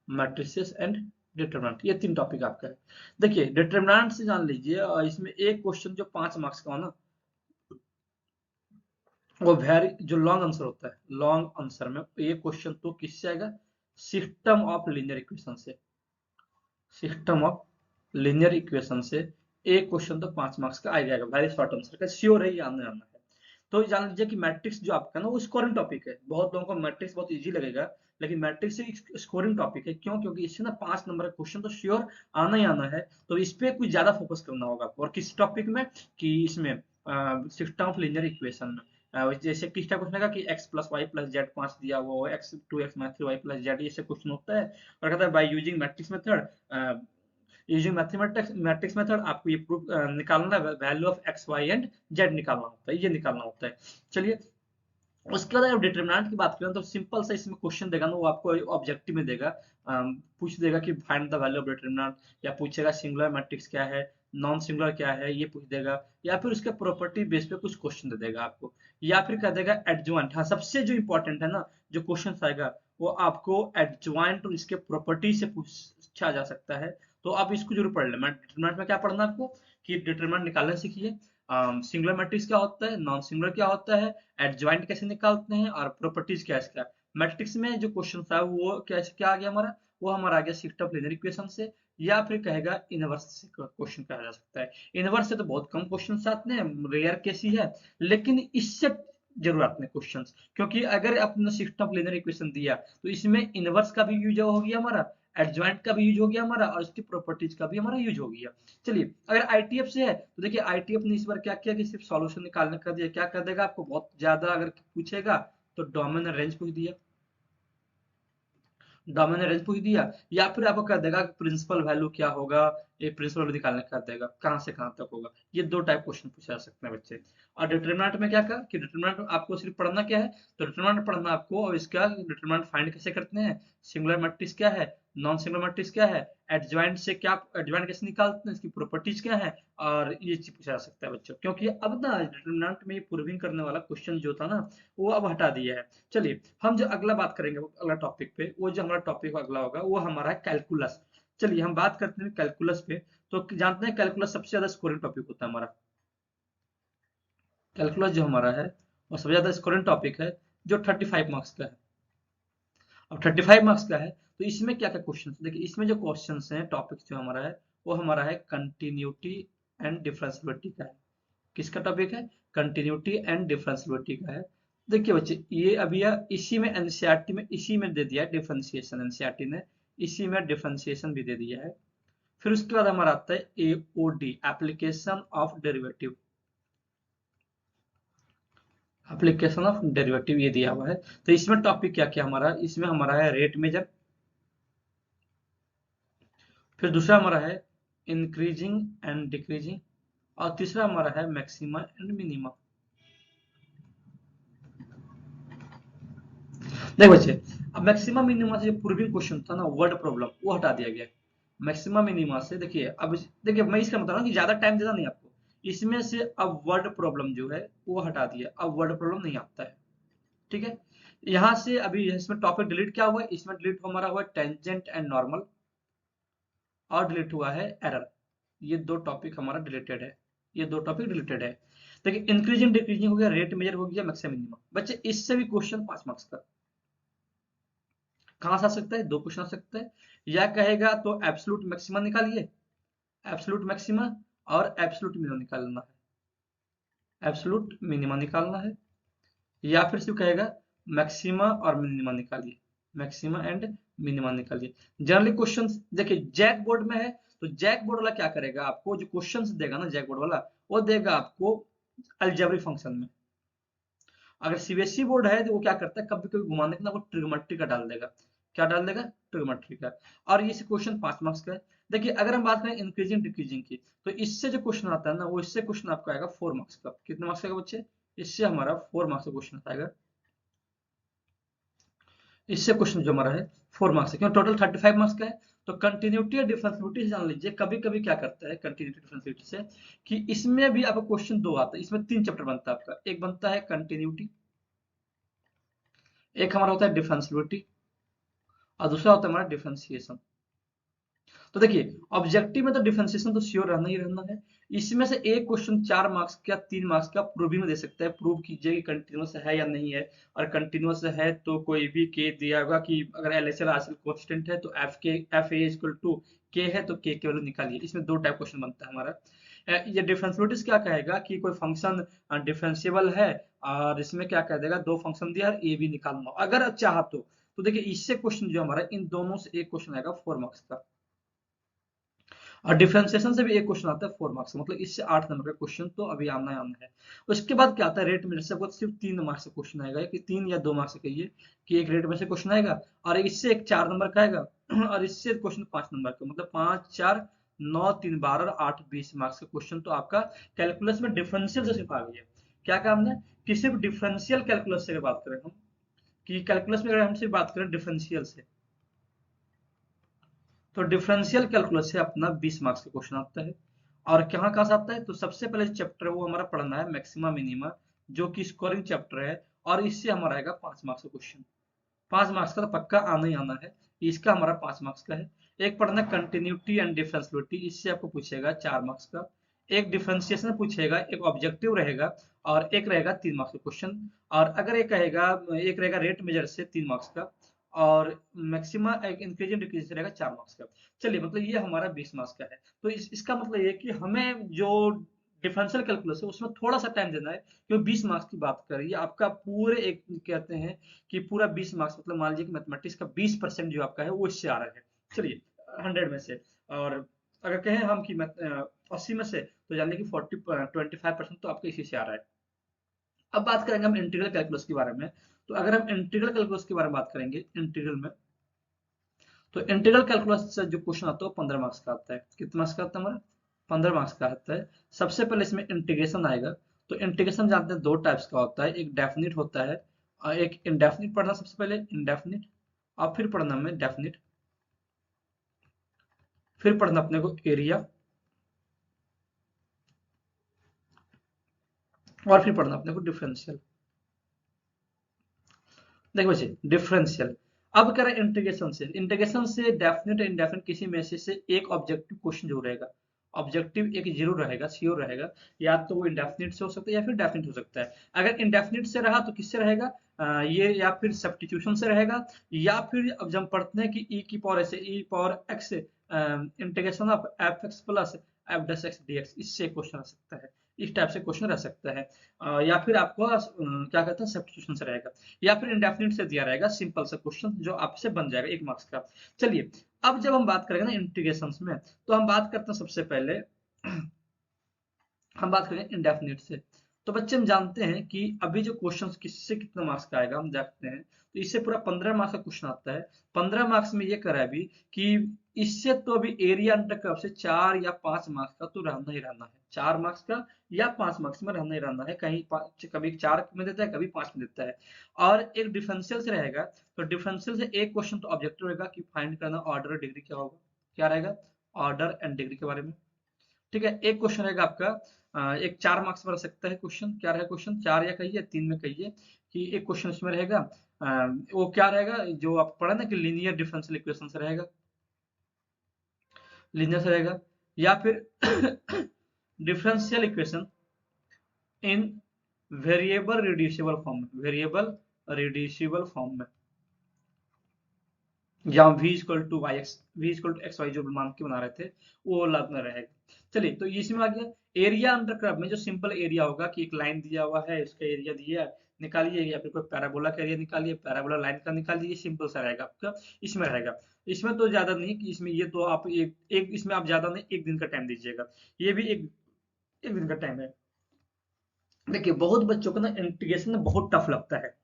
मैट्रिसेस एंड डिटरमिनेंट, ये तीन टॉपिक आपका है। देखिए डिटरमिनेंट से जान लीजिए, इसमें एक क्वेश्चन जो 5 मार्क्स का हो ना, वो वेरी जो लॉन्ग आंसर होता है, लॉन्ग आंसर में ये क्वेश्चन तो किससे आएगा, सिस्टम ऑफ लीनियर इक्वेशन से, सिस्टम ऑफ लीनियर इक्वेशन से एक क्वेश्चन तो 5 मार्क्स का आ जाएगा, वेरी शॉर्ट आंसर का, श्योर है ये आने आना है। तो जान लीजिए कि मैट्रिक्स जो आपका ना वो स्कोरिंग टॉपिक है। बहुत लोगों को मैट्रिक्स बहुत इजी लगेगा, लेकिन मैट्रिक्स एक स्कोरिंग टॉपिक है। क्यों? क्योंकि इससे ना 5 नंबर का क्वेश्चन तो श्योर आना ही आना है। तो इस पे कुछ ज्यादा फोकस करना होगा आपको। और किस टॉपिक में, कि इसमें सिस्टम ऑफ लीनियर इक्वेशन में, जैसे किस टाइप क्वेश्चन का कि x plus Y plus Z 5 दिया हुआ हो, x 2x minus 3y plus Z, ये सब क्वेश्चन होता है। और कहता है by using matrix method, using mathematics method आपको ये प्रूफ निकालना है, value of X Y and Z निकालना होता है, ये निकालना होता है। चलिए, उसके बाद अगर डिटरमिनेंट की बात करें तो सिंपल सा इसमें क्वेश्चन देगा ना, वो आपको ऑब्जेक्टिव में देगा, पूछ देगा कि find the value of determinant, या पूछेगा सिंगुलर मैट्रिक्स क्या है, नॉन सिंगुलर क्या है, ये पूछ देगा। या फिर उसके प्रॉपर्टी बेस पे कुछ क्वेश्चन दे देगा आपको, या फिर कह देगा एडजॉइंट। हाँ, सबसे जो इंपॉर्टेंट है ना, जो क्वेश्चन आएगा वो आपको एडजॉइंट और इसके प्रॉपर्टी से पूछा जा सकता है। तो आप इसको जरूर पढ़ लें। डिटरमिनेंट में क्या पढ़ना है आपको, कि डिटरमिनेंट निकालना सीखिए, सिंगुलर मैट्रिक्स क्या होता है, नॉन सिंगुलर क्या होता है, एडजॉइंट कैसे निकालते हैं, और प्रॉपर्टीज क्या है इसका। मैट्रिक्स में जो क्वेश्चन था वो कैसे क्या आ गया हमारा, वो हमारा आ गया सिस्टम ऑफ लीनियर इक्वेशन से, या फिर कहेगा इनवर्स से क्वेश्चन कहा जा सकता है। इनवर्स से तो बहुत कम क्वेश्चन आते हैं, रेयर केस ही है, लेकिन इससे जरूर आते हैं क्वेश्चन। क्योंकि अगर आपने सिस्टम ऑफ लीनियर इक्वेशन दिया तो इसमें इनवर्स का भी यूज हो गया हमारा, एडजॉइंट का भी यूज हो गया हमारा, और इसकी प्रॉपर्टीज का भी हमारा यूज हो गया। चलिए, अगर आईटीएफ से है तो देखिए आईटीएफ ने इस बार क्या किया कि सिर्फ सॉल्यूशन निकालने का दिया। क्या कर देगा आपको, बहुत ज्यादा अगर पूछेगा तो डोमेन रेंज पूछ दिया, डोमेन रेंज पूछ दिया, या फिर आपको कह देगा प्रिंसिपल वैल्यू क्या होगा, ये प्रिंसिपल वैल्यू निकालने का देगा, कहां से कहां तक होगा। ये दो टाइप क्वेश्चन पूछे जा सकते हैं बच्चे। और डिटरमिनेंट में क्या कहा कि डिटरमिनेंट आपको सिर्फ पढ़ना क्या है, तो डिटरमिनेंट पढ़ना आपको, और इसका डिटरमिनेंट फाइंड कैसे करते हैं, सिंगुलर मैट्रिक्स क्या है, नॉन सिंगुलर मैट्रिक्स क्या है, एडजॉइंट से क्या, एडजॉइंट कैसे निकालते हैं, इसकी प्रॉपर्टीज क्या है, और ये चीज पूछा जा सकता है बच्चों, क्योंकि अब ना डिटरमिनेंट में प्रूविंग करने वाला क्वेश्चन जो था ना वो अब हटा दिया है। चलिए हम जो अगला बात करेंगे अगला टॉपिक पे, वो जो हमारा टॉपिक अगला होगा वो हमारा है कैलकुलस। चलिए हम बात करते हैं कैलकुलस पे। तो जानते हैं कैलकुलस सबसे ज्यादा स्कोरिंग टॉपिक होता है हमारा। कैलकुलस जो हमारा है वो सबसे ज्यादा स्कोरिंग टॉपिक है, जो 35 मार्क्स का है। अब 35 मार्क्स का है तो इसमें क्या क्या क्वेश्चन, देखिए इसमें जो क्वेश्चन हैं, टॉपिक जो हमारा है वो हमारा है कंटिन्यूटी एंड डिफरेंशियबिलिटी का है। किसका टॉपिक है, कंटिन्यूटी एंड डिफरेंशियबिलिटी का है। देखिए बच्चे ये अभी इसी में एनसीईआरटी में इसी में दे दिया है डिफरेंशिएशन, एनसीईआरटी ने इसी में डिफरेंशिएशन भी दे दिया है। फिर उसके बाद हमारा आता है AOD, application of derivative, application of derivative ये दिया हुआ है। तो इसमें टॉपिक क्या क्या हमारा, इसमें हमारा है रेट मेजर, फिर दूसरा हमारा है इंक्रीजिंग एंड डिक्रीजिंग, और तीसरा हमारा है मैक्सिमा एंड मिनिमा। देखो बच्चे, अब मैक्सिमा मिनिमा से जो प्रूविंग क्वेश्चन था ना वर्ड प्रॉब्लम, वो हटा दिया गया। मैक्सिमा मिनिमा से देखिए, अब देखिए मैं इसका बता रहा हूँ कि ज्यादा टाइम देना नहीं आपको, इसमें से अब वर्ड प्रॉब्लम जो है वो हटा दिया, अब वर्ड प्रॉब्लम नहीं आता है। ठीक है, यहाँ से अभी इसमें टॉपिक डिलीट क्या हुआ है, इसमें डिलीट हमारा हुआ टेंजेंट एंड नॉर्मल, और डिलीट हुआ है एरर। ये दो टॉपिक हमारा डिलीटेड है, ये दो टॉपिक डिलीटेड है। देखिए इंक्रीजिंग डिक्रीजिंग हो गया, रेट मेजर हो गया, मैक्सिमम मिनिमम। बच्चे इससे भी क्वेश्चन 5 मार्क्स का कहां से आ सकता है, दो क्वेश्चन आ सकता है। या कहेगा तो एब्सोल्यूट मैक्सिमा निकालिए, एब्सोल्यूट मैक्सिमा और एब्सोल्यूट मिनिमम निकालना है, एब्सोल्यूट मिनिमा निकालना है। या फिर सिर्फ कहेगा मैक्सिमा और मिनिमा निकालिए, मैक्सिमा एंड मिनिमा निकालिए। जनरली क्वेश्चन देखिए जैक बोर्ड में है, तो जैक बोर्ड वाला क्या करेगा, आपको जो क्वेश्चंस देगा ना जैक बोर्ड वाला, वो देगा आपको अलजेब्रिक फंक्शन में। अगर सीबीएसई बोर्ड है तो वो क्या करता है, कभी कभी घुमाने के ना वो ट्रिग्नोमेट्री का डाल देगा, क्या डाल देगा, ट्रिग्नोमेट्री का। और ये क्वेश्चन 5 मार्क्स का है। देखिए अगर हम बात करें इंक्रीजिंग डिक्रीजिंग की, तो इससे जो क्वेश्चन आता है ना वो इससे क्वेश्चन आपका आएगा 4 मार्क्स का। कितने मार्क्स का बच्चे, इससे हमारा 4 मार्क्स का क्वेश्चन आएगा। इससे क्वेश्चन जो हमारा है 4 मार्क्स है, क्यों टोटल 35 मार्क्स का है। तो कंटिन्यूटी और डिफरेंशियबिलिटी से जान लीजिए, कभी कभी क्या करता है कंटिन्यूटी डिफरेंशियबिलिटी से, कि इसमें भी आपका क्वेश्चन दो आता है, इसमें 3 चैप्टर बनता है आपका। एक बनता है कंटिन्यूटी, एक हमारा होता है डिफरेंशियबिलिटी, और दूसरा होता है हमारा डिफरेंशिएशन। तो देखिए ऑब्जेक्टिव में तो डिफरेंशिएशन तो श्योर रहना ही रहना है। इसमें से एक क्वेश्चन 4 मार्क्स का 3 मार्क्स का प्रूविंग में दे सकता है, प्रूव कीजिए कि कंटिन्यूअस है या नहीं है। और कंटिन्यूअस है तो कोई भी के दिया होगा कि अगर एलएचएल आरएचएल कांस्टेंट है तो एफ ए इक्वल टू के है तो के वैल्यू निकालिए। इसमें दो टाइप क्वेश्चन बनता है हमारा। ये डिफरेंशियबिलिटी क्या कहेगा कि कोई फंक्शन डिफरेंशिएबल है, और इसमें क्या कह देगा दो फंक्शन दिया है ए बी निकालना अगर चाहा तो देखिए इससे क्वेश्चन जो हमारा इन दोनों से एक क्वेश्चन आएगा 4 मार्क्स का। और डिफरेंशिएशन से भी एक क्वेश्चन आता है 4 मार्क्स, मतलब इससे 8 नंबर का क्वेश्चन तो अभी आना ही आना है। उसके बाद क्या आता है रेट में, से सिर्फ 3 मार्क्स का क्वेश्चन आएगा, कि 3 या 2 मार्क्स से कहिए, कि एक रेट में से क्वेश्चन आएगा, और इससे एक 4 नंबर का आएगा, और इससे क्वेश्चन 5 नंबर का, मतलब 5 4 9 3 12 और 8 20 मार्क्स का क्वेश्चन तो आपका कैलकुलस में डिफरेंशियल से सिर्फ आ गया। क्या काम है कि सिर्फ डिफरेंशियल कैलकुलस से बात करें हम, कि कैलकुलस में अगर हम सिर्फ बात करें डिफरेंशियल से, तो डिफरेंशियल कैलकुलस से अपना 20 मार्क्स का क्वेश्चन आता है। और कहाँ कहाँ से आता है, तो सबसे पहले चैप्टर है वो हमारा पढ़ना है मैक्सिमा मिनिमा, जो कि स्कोरिंग चैप्टर है, और इससे हमारा आएगा 5 मार्क्स का क्वेश्चन। 5 मार्क्स का तो पक्का आना ही आना है, इसका हमारा 5 मार्क्स का है। एक पढ़ना कंटिन्यूटी एंड डिफरेंशियबिलिटी, इससे आपको पूछेगा 4 मार्क्स का। एक डिफरेंशिएशन पूछेगा, एक ऑब्जेक्टिव रहेगा, और एक रहेगा 3 मार्क्स का क्वेश्चन। और अगर एक कहेगा, एक रहेगा रेट मेजर से 3 मार्क्स का, और मैक्सिमा एक इंक्रीजिंग डिक्रीजिंग से रहेगा 4 मार्क्स का। चलिए मतलब ये हमारा 20 मार्क्स का है। तो इसका मतलब ये कि हमें जो डिफरेंशियल कैलकुलस है उसमें थोड़ा सा टाइम देना है, क्योंकि 20 मार्क्स की बात करिए आपका पूरे एक कहते हैं कि पूरा 20 मार्क्स, मतलब मान लीजिए कि मैथमेटिक्स का 20% जो आपका है वो इससे आ रहा है। चलिए 100 में से, और अगर कहें हम कि 80 में से, तो यानी कि 25% तो आपका इसी से आ रहा है। अब बात करेंगे हम इंटीग्रल कैलकुलस के बारे में। तो अगर हम इंटीग्रल कैलकुलस के बारे में बात करेंगे इंटीग्रल में, तो इंटीग्रल कैलकुलस से जो क्वेश्चन आता है वो 15 मार्क्स का आता है। कितना मार्क्स का आता है हमारा, 15 मार्क्स का आता है। सबसे पहले इसमें इंटीग्रेशन आएगा। तो इंटीग्रेशन जानते हैं दो टाइप्स का होता है, एक डेफिनिट होता है और एक इनडेफिनिट। पढ़ना सबसे पहले इनडेफिनिट, और फिर पढ़ना में डेफिनिट। फिर पढ़ना अपने को एरिया, और फिर पढ़ना अपने को डिफरेंशियल। देखो बच्चे डिफरेंशियल, अब कह रहे हैं इंटीग्रेशन से। इंटीग्रेशन से डेफिनेट इंडेफिनेट किसी में से एक ऑब्जेक्टिव क्वेश्चन जरूर रहेगा। ऑब्जेक्टिव एक जरूर रहेगा, श्योर रहेगा। या तो वो इंडेफिनिट से हो सकता है या फिर डेफिनिट हो सकता है। अगर इंडेफिनिट से रहा तो किससे रहेगा? ये या फिर सब्स्टिट्यूशन से रहेगा, या फिर अब जब हम पढ़ते हैं कि ई की पावर ऐसे e power x integration of f x plus f dash x d x, इससे क्वेश्चन आ सकता है। इस टाइप से क्वेश्चन रह सकता है। या फिर आपको क्या कहते हैं सब्स्टिट्यूशन से रहेगा, या फिर इंडेफिनिट से दिया रहेगा सिंपल सा क्वेश्चन जो आपसे बन जाएगा 1 मार्क्स का। चलिए, अब जब हम बात करेंगे ना इंटीग्रेशंस में, तो हम बात करते हैं सबसे पहले हम बात करेंगे इंडेफिनिट से। तो बच्चे हम जानते हैं कि अभी जो क्वेश्चन किससे कितना मार्क्स का आएगा हम देखते हैं। तो इससे पूरा 15 मार्क्स का क्वेश्चन आता है। 15 मार्क्स में ये करा अभी कि इससे तो अभी एरिया अंडर कर्व से 4 या 5 मार्क्स का तो रहना ही रहना है। 4 मार्क्स का या 5 मार्क्स में रहना ही रहना है। कहीं कभी 4 में देता है, कभी 5 में देता है। और एक डिफरेंशियल से रहेगा, तो डिफरेंशियल से एक क्वेश्चन तो ऑब्जेक्टिव रहेगा कि फाइंड करना ऑर्डर और डिग्री क्या होगा। क्या रहेगा? ऑर्डर एंड डिग्री के बारे में। ठीक है, एक क्वेश्चन रहेगा आपका एक 4 मार्क्स में रह सकता है क्वेश्चन। क्या रहेगा क्वेश्चन? 4 या कहिए 3 में कहिए कि एक क्वेश्चन इसमें रहेगा। वो क्या रहेगा जो आप पढ़ा ना कि लीनियर डिफरेंशियल इक्वेशन से रहेगा, लीनियर से रहेगा। या फिर differential equation in variable reducible form में, वेरिएबल रिड्यूसिबल फॉर्म में, या v equal to Y X, V equal to X Y जो मान के बना रहे थे वो लगना रहेगा। चलिए, तो इसमें आ गया एरिया अंडर कर्व में जो सिंपल एरिया होगा कि एक लाइन दिया हुआ है, उसका एरिया दिया है, निकालिए। या फिर कोई पैराबोला का एरिया निकालिए, पैराबोला लाइन का निकालिए। सिंपल सा रहेगा आपका, इसमें रहेगा। इसमें तो ज्यादा नहीं कि इसमें ये तो आप एक इसमें आप ज्यादा नहीं, 1 दिन का टाइम दीजिएगा। ये भी एक दिन का टाइम है। देखिए, बहुत बच्चों को ना इंटीग्रेशन में बहुत टफ लगता है,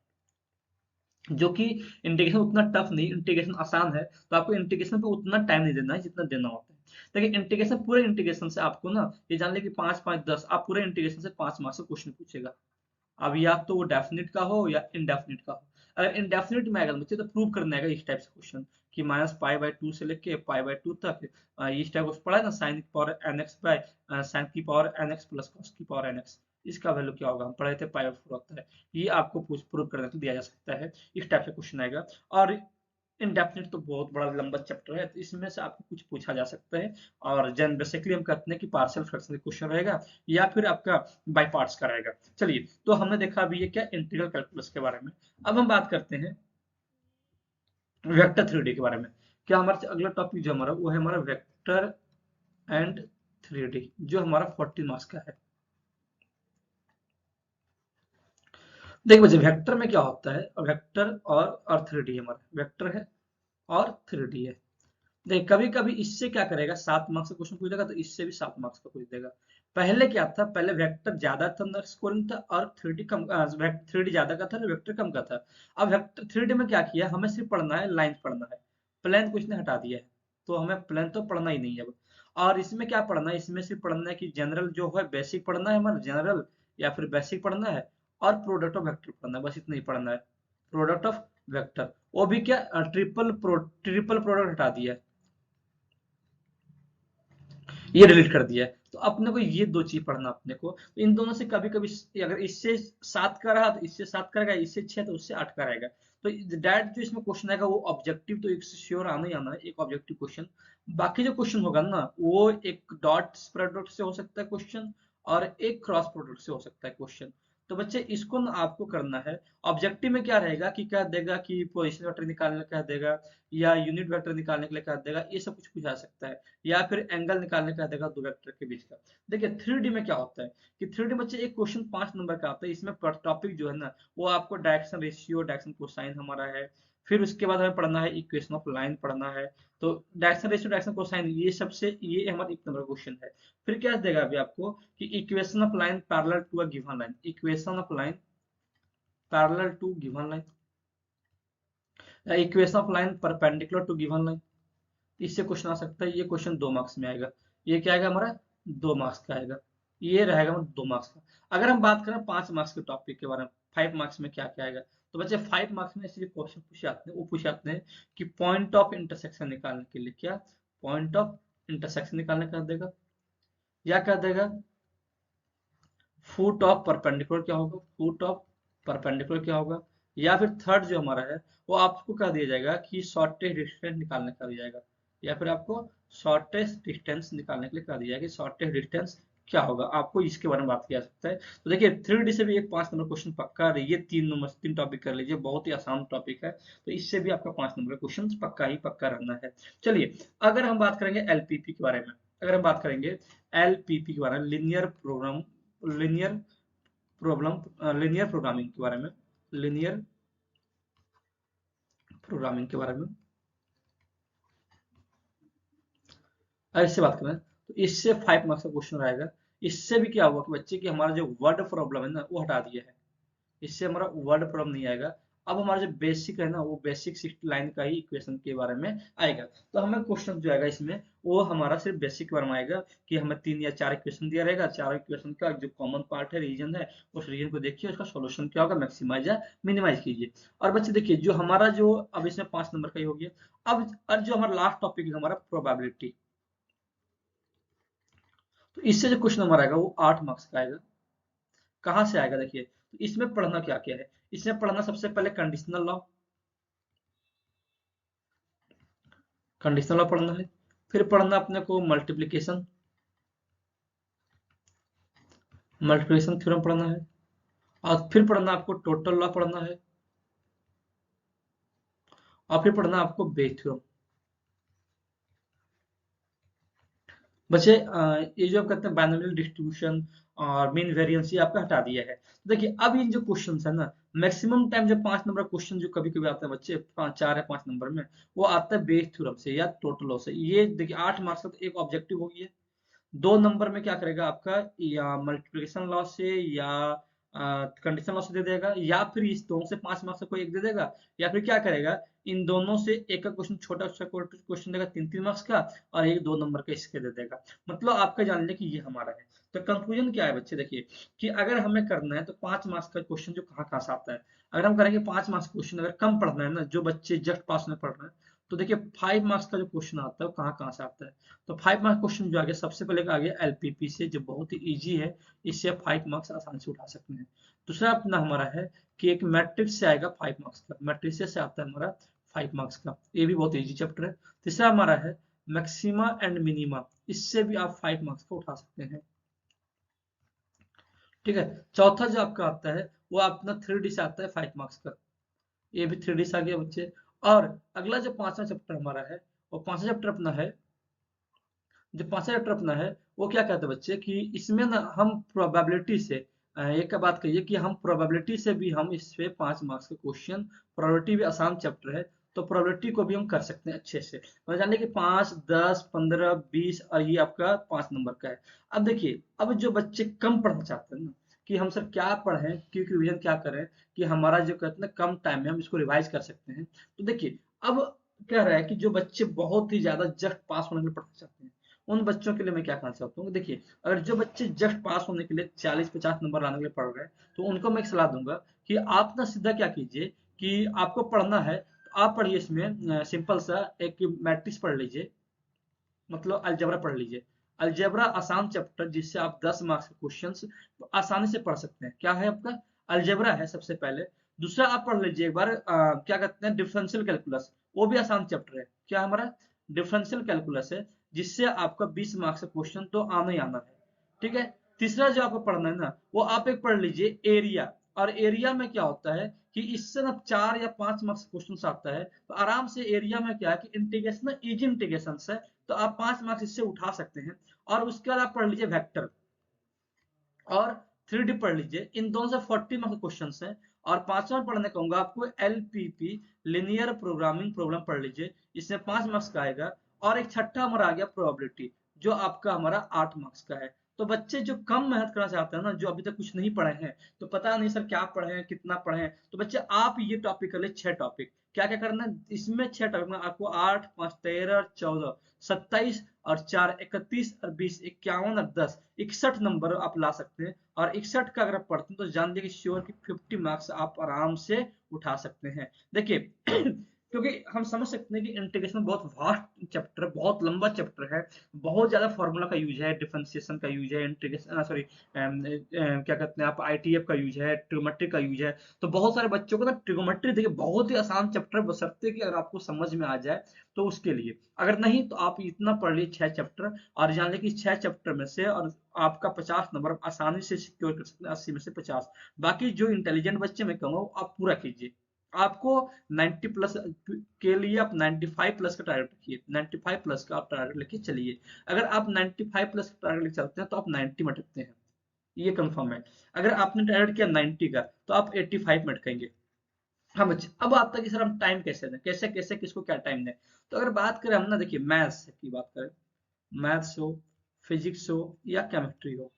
जो कि इंटीग्रेशन उतना टफ नहीं, इंटीग्रेशन आसान है। तो आपको इंटीग्रेशन पे उतना टाइम नहीं देना है जितना देना होता है। देखिए, इंटीग्रेशन पूरे इंटीग्रेशन से आपको ना ये जान ले कि 5 5 10, आप पूरे इंटीग्रेशन से 5 मार्क्स का क्वेश्चन पूछेगा। अब या तो वो डेफिनिट का हो या इनडेफिनिट का हो। अगर इनडेफिनिट में आएगा बच्चे तो प्रूव करना है इस टाइप से क्वेश्चन कि -π/2 से लेके π/2 तक इस टाइप को पढ़ा है ना, sin की पावर nx बाय sin की पावर nx प्लस cos की पावर nx, इसका वैल्यू क्या होगा हम पढ़े थे π/4 होता है। ये आपको प्रूव करने को दिया जा सकता है। इस टाइप से क्वेश्चन आएगा। और इनडेफिनिट तो बहुत बड़ा लंबा चैप्टर है, तो इसमें से आपको कुछ पूछा जा सकता है। और जन बेसिकली हम कहते हैं कि पार्शियल फ्रैक्शन क्वेश्चन रहेगा, या फिर आपका बाय पार्ट्स का रहेगा। चलिए, तो हमने देखा अभी ये क्या इंटीग्रल कैलकुलस के बारे में। अब हम बात करते हैं वेक्टर 3D के बारे में। क्या हमारा अगला टॉपिक जो हमारा वो है हमारा वेक्टर एंड 3D, जो हमारा 40 मार्क्स का है। देखिए बच्चे, वेक्टर में क्या होता है, वेक्टर और 3D हमारा वेक्टर है और 3D है। देख, कभी कभी इससे क्या करेगा 7 मार्क्स का क्वेश्चन पूछ देगा, तो इससे भी 7 मार्क्स का पूछ देगा। पहले क्या था, पहले वेक्टर ज्यादा था स्कोरिंग था, और 3D कम, 3D ज्यादा का था और वेक्टर कम का था। अब वेक्टर 3D में क्या किया, हमें सिर्फ पढ़ना है, लाइन पढ़ना है। प्लेन कुछ ने हटा दिया है, तो हमें प्लेन तो पढ़ना ही नहीं है अब। और इसमें क्या पढ़ना है, इसमें सिर्फ पढ़ना है कि जनरल जो है बेसिक पढ़ना है हमारा, जनरल या फिर बेसिक पढ़ना है, और प्रोडक्ट ऑफ वेक्टर पढ़ना है, बस इतना ही पढ़ना है। प्रोडक्ट ऑफ वेक्टर, वो भी क्या ट्रिपल प्रोडक्ट हटा दिया है, ये डिलीट कर दिया है। तो अपने को ये 2 चीज पढ़ना अपने को। तो इन दोनों से कभी कभी अगर इससे 7 का रहा तो इससे 7 का रहेगा, इससे 6 तो उससे 8 का रहेगा। तो डायरेक्ट जो इसमें क्वेश्चन आएगा वो ऑब्जेक्टिव तो एक श्योर आना ही आना है, एक ऑब्जेक्टिव क्वेश्चन। बाकी जो क्वेश्चन होगा ना वो एक डॉट प्रोडक्ट से हो सकता है क्वेश्चन, और एक क्रॉस प्रोडक्ट से हो सकता है क्वेश्चन। तो बच्चे इसको ना आपको करना है। ऑब्जेक्टिव में क्या रहेगा कि कह देगा कि पोजिशन वेक्टर निकालने कह देगा, या यूनिट वेक्टर निकालने के लिए कह देगा, ये सब कुछ पूछा सकता है। या फिर एंगल निकालने का देगा 2 वेक्टर के बीच का। देखिए 3D में क्या होता है कि 3D बच्चे एक क्वेश्चन 5 नंबर का आता है। इसमें टॉपिक जो है ना वो आपको डायरेक्शन रेशियो, डायरेक्शन कोसाइन हमारा है। फिर उसके बाद हमें पढ़ना है इक्वेशन ऑफ लाइन पढ़ना है। तो डायरेक्शन रेशियो, डायरेक्शन कोसाइन, ये सबसे ये हमारा 1 नंबर क्वेश्चन है। फिर क्या देगा अभी आपको कि equation of line parallel to a given line, equation of line parallel to given line, या equation of line perpendicular to given line. इससे क्वेश्चन आ सकता है। ये क्वेश्चन 2 मार्क्स में आएगा। ये क्या आएगा हमारा 2 मार्क्स का आएगा। ये रहेगा हमारा 2 मार्क्स का। अगर हम बात करें 5 मार्क्स के टॉपिक के बारे में, 5 मार्क्स में क्या क्या आएगा, तो बच्चे 5 मार्क्स में ऐसे क्वेश्चन पूछे आते हैं, वो पूछे आते हैं कि पॉइंट ऑफ इंटरसेक्शन निकालने के लिए क्या, पॉइंट ऑफ इंटरसेक्शन निकालने का देगा, या क्या देगा फुट ऑफ परपेंडिकुलर क्या होगा, फुट ऑफ परपेंडिकुलर क्या होगा, या फिर थर्ड जो हमारा है वो आपको क्या दिया जाएगा कि शॉर्टेस्ट डिस्टेंस निकालने का दिया जाएगा, या फिर आपको शॉर्टेस्ट डिस्टेंस निकालने के लिए क्या दिया जाएगा कि शॉर्टेस्ट डिस्टेंस क्या होगा, आपको इसके बारे में बात किया जा सकता है। तो देखिए 3D से भी एक 5 नंबर क्वेश्चन पक्का है, ये 3 टॉपिक कर लीजिए, बहुत ही आसान टॉपिक है, तो इससे भी आपका 5 नंबर का क्वेश्चन पक्का ही पक्का रहना है। चलिए अगर हम बात करेंगे एलपीपी के बारे में, अगर हम बात करेंगे एलपीपी के बारे में, लिनियर लीनियर प्रोग्रामिंग के बारे में, लीनियर प्रोग्रामिंग के बारे में अगर इससे बात करें तो इससे 5 मार्क्स का क्वेश्चन रहेगा। इससे भी क्या हुआ कि बच्चे की हमारा जो वर्ड प्रॉब्लम है ना वो हटा दिया है, इससे हमारा वर्ड प्रॉब्लम नहीं आएगा। अब हमारा जो बेसिक है ना वो बेसिक 60 लाइन का ही इक्वेशन के बारे में आएगा। तो हमें क्वेश्चन जो आएगा इसमें वो हमारा सिर्फ बेसिक के बारे में आएगा कि हमें 3 या 4 इक्वेशन दिया रहेगा, चारों इक्वेशन का जो कॉमन पार्ट है रीजन है उस रीजन को देखिए, उसका सॉल्यूशन क्या होगा, मैक्सिमाइज या मिनिमाइज कीजिए। और बच्चे देखिए जो हमारा जो अब इसमें 5 नंबर का ही हो गया। अब जो हमारा लास्ट टॉपिक है हमारा प्रोबेबिलिटी, तो इससे जो क्वेश्चन नंबर आएगा वो 8 मार्क्स का आएगा। कहाँ से आएगा देखिए, तो इसमें पढ़ना क्या क्या है, इसमें पढ़ना सबसे पहले कंडीशनल लॉ पढ़ना है, फिर पढ़ना अपने को मल्टीप्लिकेशन थ्योरम पढ़ना है, और फिर पढ़ना आपको टोटल लॉ पढ़ना है, और फिर पढ़ना आपको बेस थ्योरम। बच्चे ये जो आप कहते हैं बाइनोमियल डिस्ट्रीब्यूशन और मीन वेरिएंस ये आपका हटा दिया है। तो देखिए अब इन जो क्वेश्चन है ना, मैक्सिमम टाइम जो 5 नंबर क्वेश्चन जो कभी कभी आता है बच्चे 4 या 5 नंबर में, वो आता है बेस थ्योरम से या टोटल लॉ से। ये देखिए 8 मार्क्स का तो एक ऑब्जेक्टिव हो गया। 2 नंबर में क्या करेगा आपका, या मल्टीप्लिकेशन लॉ से या कंडीशन लॉ से दे देगा, या फिर इस दोनों से 5 मार्क्स का कोई एक दे देगा, या फिर क्या करेगा इन दोनों से एक का क्वेश्चन छोटा सा क्वेश्चन देगा 3 मार्क्स का, और एक 2 नंबर का इसके दे देगा। मतलब आपका जान लिया कि ये हमारा है। तो कंक्लूजन क्या है बच्चे देखिए कि अगर हमें करना है तो 5 मार्क्स का क्वेश्चन जो कहाँ कहाँ से आता है, अगर हम करेंगे 5 मार्क्स क्वेश्चन अगर कम पढ़ना है ना, जो बच्चे जस्ट पास में पढ़ रहे हैं, तो देखिए 5 मार्क्स का जो क्वेश्चन आता है वो कहाँ कहाँ से आता है। तो 5 मार्क्स क्वेश्चन जो आ गया सबसे पहले आ गया एलपीपी से, जो बहुत ही इजी है, इससे आप 5 मार्क्स आसानी से उठा सकते हैं। दूसरा अपना हमारा है कि एक मैट्रिक्स से आएगा 5 मार्क्स का, मैट्रिक्स से आता है हमारा 5 मार्क्स का, ये भी बहुत इजी चैप्टर है। तीसरा हमारा है मैक्सिमा एंड मिनिमा, इससे भी आप 5 मार्क्स का उठा सकते हैं। ठीक है, चौथा जो आपका आता है वो अपना 3D से आता है 5 मार्क्स का, ये भी 3D से आ गया बच्चे। और अगला जो 5वां चैप्टर हमारा है, वो 5वां चैप्टर अपना है, जो 5वां चैप्टर अपना है वो क्या कहते हैं बच्चे कि इसमें ना हम प्रोबेबिलिटी से एक का बात कहिए कि हम प्रोबेबिलिटी से भी हम इस पे 5 मार्क्स के क्वेश्चन, प्रोबेबिलिटी भी आसान चैप्टर है, तो प्रोबेबिलिटी को भी हम कर सकते हैं अच्छे से। मतलब जान कि 5, 10, 15, 20 और ये आपका 5 नंबर का है। अब देखिए अब जो बच्चे कम पढ़ना चाहते हैं ना कि हम सर क्या पढ़ें, क्योंकि रिवीजन क्या करें कि हमारा जो कहते हैं कम टाइम में हम इसको रिवाइज कर सकते हैं, तो देखिए अब क्या रहा है कि जो बच्चे बहुत ही ज्यादा जस्ट पास होने के लिए पढ़ना चाहते हैं, उन बच्चों के लिए मैं क्या कहना चाहता हूँ, देखिए अगर जो बच्चे जस्ट पास होने के लिए 40-50 नंबर लाने के लिए पढ़ रहे हैं, तो उनको मैं एक सलाह दूंगा कि आप ना सीधा क्या कीजिए कि आपको पढ़ना है तो आप पढ़िए इसमें सिंपल सा एक मैट्रिक्स पढ़ लीजिए, मतलब अलजेब्रा पढ़ लीजिए। अलजेब्रा आसान चैप्टर जिससे आप 10 मार्क्स के क्वेश्चंस आसानी से पढ़ सकते हैं। क्या है आपका अलजेब्रा है सबसे पहले। दूसरा आप पढ़ लीजिए एक बार क्या कहते हैं डिफरेंशियल कैलकुलस, वो भी आसान चैप्टर है। क्या हमारा डिफरेंशियल कैलकुलस है, जिससे आपका 20 मार्क्स का क्वेश्चन तो आना ही आना है। ठीक है, तीसरा जो आपको पढ़ना है ना वो आप एक पढ़ लीजिए एरिया। और एरिया में क्या होता है कि इससे ना 4 या 5 मार्क्स क्वेश्चन आता है, तो आराम से एरिया में क्या है कि इंटीग्रेशन इजी इंटीग्रेशन है, तो आप 5 मार्क्स इससे उठा सकते हैं। और उसके बाद आप पढ़ लीजिए वेक्टर और 3D पढ़ लीजिए, इन दोनों से 40 मार्क्स क्वेश्चन हैं। और 5वां पढ़ने कहूंगा आपको एलपीपी लिनियर प्रोग्रामिंग प्रॉब्लम पढ़ लीजिए, इसमें 5 मार्क्स का आएगा। और एक छठा हमारा आ गया प्रोबेबिलिटी, जो आपका हमारा 8 मार्क्स का है। तो बच्चे जो कम मेहनत करना चाहते हैं ना, जो अभी तक कुछ नहीं पढ़े हैं, तो पता नहीं सर क्या पढ़े हैं कितना पढ़े हैं, तो बच्चे आप ये टॉपिक कर ले 6 टॉपिक। क्या क्या करना है इसमें 6 टॉपिक में आपको 8, 5, 13, 14, 27 और 4, 31 और 20, 51 और 10, 61 नंबर आप ला सकते हैं। और 61 का अगर आप पढ़ते हैं तो जान लीजिए कि श्योर की 50 मार्क्स आप आराम से उठा सकते हैं। देखिए क्योंकि हम समझ सकते हैं कि इंटीग्रेशन बहुत वास्ट चैप्टर है, बहुत लंबा चैप्टर है, बहुत ज़्यादा फार्मूला का यूज़ है, डिफरेंशिएशन का यूज़ है, इंटीग्रेशन सॉरी क्या कहते हैं आप आईटीएफ का यूज़ है, ट्रिग्नोमेट्री का यूज़ है। तो बहुत सारे बच्चों को ना ट्रिग्नोमेट्री देखिए बहुत ही आसान चैप्टर है, बशर्ते कि अगर आपको समझ में आ जाए तो उसके लिए। अगर नहीं तो आप इतना पढ़ लीजिए 6 चैप्टर और जान लें कि 6 चैप्टर में से और आपका 50 नंबर आसानी से सिक्योर कर सकते हैं, 80 में से 50। बाकी जो इंटेलिजेंट बच्चे मैं कहूँगा वो आप पूरा कीजिए। आपको 90 प्लस के लिए आप 95 प्लस का टारगेट रखिए, 95 प्लस का आप टारगेट लेके चलिए। अगर आप 95 प्लस का टारगेट लेके चलते हैं तो आप 90 में अटकते हैं, ये कंफर्म है। अगर आपने टारगेट किया 90 का तो आप 85 में अटकेंगे। हाँ बच्चे, अब आता है कि सर हम टाइम कैसे दें, कैसे कैसे किसको क्या टाइम दें। तो अगर बात करें हम ना, देखिए मैथ्स की बात करें, मैथ्स हो, फिजिक्स हो या केमिस्ट्री हो,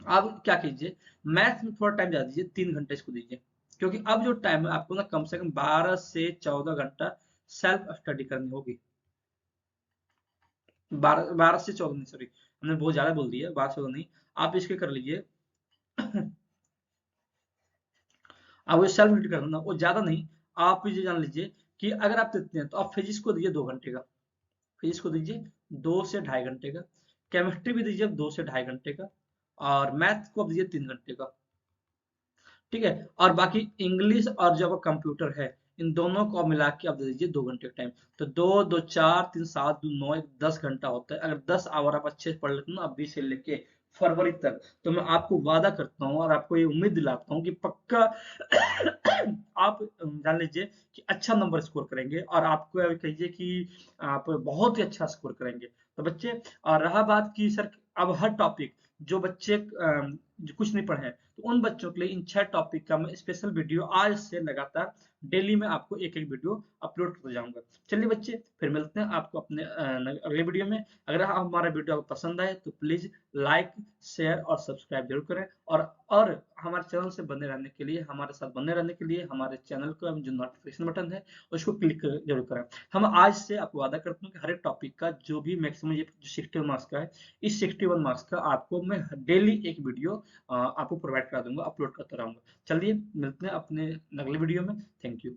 आप क्या कीजिए, मैथ्स में थोड़ा टाइम ज्यादा दीजिए, 3 घंटे इसको दीजिए। क्योंकि अब जो टाइम है आपको ना कम से कम 12 से 14 घंटा सेल्फ स्टडी करनी होगी। 12 से 14 नहीं, सॉरी हमने बहुत ज्यादा बोल दिया, 12 से 14 नहीं। आप इसके कर लीजिए आप वो सेल्फ स्टडी करना वो ज्यादा नहीं। आप ये जान लीजिए कि अगर आप देते हैं तो आप फिजिक्स को दीजिए 2 घंटे का, फिजिक्स को दीजिए 2 से ढाई घंटे का, केमिस्ट्री भी दीजिए 2 से ढाई घंटे का, और मैथ को आप दीजिए 3 घंटे का। ठीक है, और बाकी इंग्लिश और जो आपका कंप्यूटर है, इन दोनों को मिला के आप दे दीजिए 2 घंटे का टाइम। तो दो दो चार तीन सात दो नौ, 10 घंटा होता है। अगर 10 आवर आप अच्छे से पढ़ लेते हैं ना अभी से लेके फरवरी तक, तो मैं आपको वादा करता हूँ और आपको ये उम्मीद दिलाता हूँ कि पक्का आप जान लीजिए कि अच्छा नंबर स्कोर करेंगे, और आपको अभी कहिए कि आप बहुत ही अच्छा स्कोर करेंगे। तो बच्चे, और रहा बात की सर अब हर टॉपिक जो बच्चे जो कुछ नहीं पढ़े हैं, तो उन बच्चों के लिए इन 6 टॉपिक का मैं स्पेशल वीडियो आज से लगातार डेली में आपको एक एक वीडियो अपलोड करते जाऊंगा। चलिए बच्चे, फिर मिलते हैं आपको अपने अगले वीडियो में। अगर हमारा वीडियो आपको पसंद आए तो प्लीज लाइक, शेयर और सब्सक्राइब जरूर करें। और हमारे चैनल से बने रहने के लिए, हमारे साथ बने रहने के लिए हमारे चैनल को जो नोटिफिकेशन बटन है उसको क्लिक जरूर करें। हम आज से आपको वादा करते हैं कि हर एक टॉपिक का जो भी मैक्सिमम ये 61 मार्क्स का है, इस 61 मार्क्स का आपको मैं डेली एक वीडियो आपको प्रोवाइड करा दूंगा, अपलोड करता रहूंगा। चलिए मिलते हैं अपने अगले वीडियो में। Thank you.